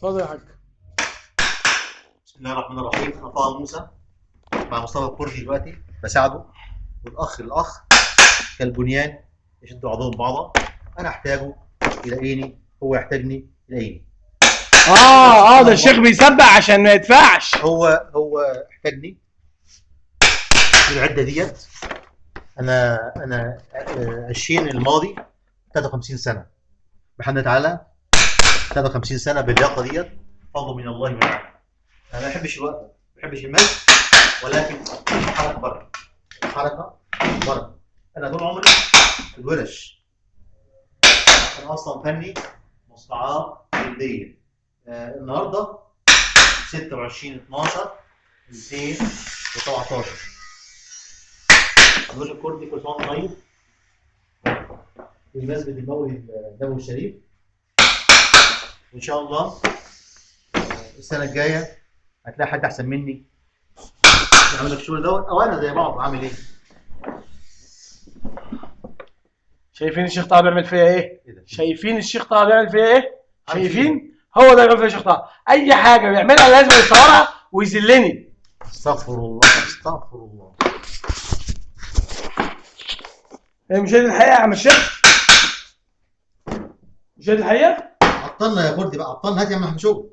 اتفضل يا حاج. بسم الله الرحمن الرحيم. انا طه موسى مع مصطفى الكردي دلوقتي بساعده، والاخ للاخ كالبنيان يشد بعضهم بعضا. انا احتاجه يلاقيني، هو يحتاجني يلاقيني. ده الشيخ بيسبح عشان ما يدفعش. هو احتاجني في العده ديت. انا 20 الماضي 53 سنه بحمد تعالى، 53 سنه باللياقه ديت، فضل من الله ونعمه. انا ما بحبش الوقفه، ما بحبش المشي، ولكن الحركه بره، الحركه بره. انا طول عمري في الورش، انا اصلا فني مصنعات جلديه. النهارده 26/12/2017. نقول الكردي كل سنه وانت طيب بمناسبه المولد النبوي الشريف، وان شاء الله السنه الجايه هتلاقي حد احسن مني يعمل لك الشغل دوت، او انا زي بعض عامل ايه. شايفين الشيخ طه بيعمل فيها ايه؟ إيه ده؟ شايفين الشيخ طه بيعمل فيها ايه؟ عامل فيها شايفين؟ هو ده بيعمل فيها الشيخ طه، اي حاجه بيعملها لازم يصورها ويذلني. استغفر الله استغفر الله. مش هي دي الحقيقه يا عم الشيخ؟ مش هي دي الحقيقه؟ عطلنا يا كردي بقى، عطلنا. هات يا عم احمد شغل.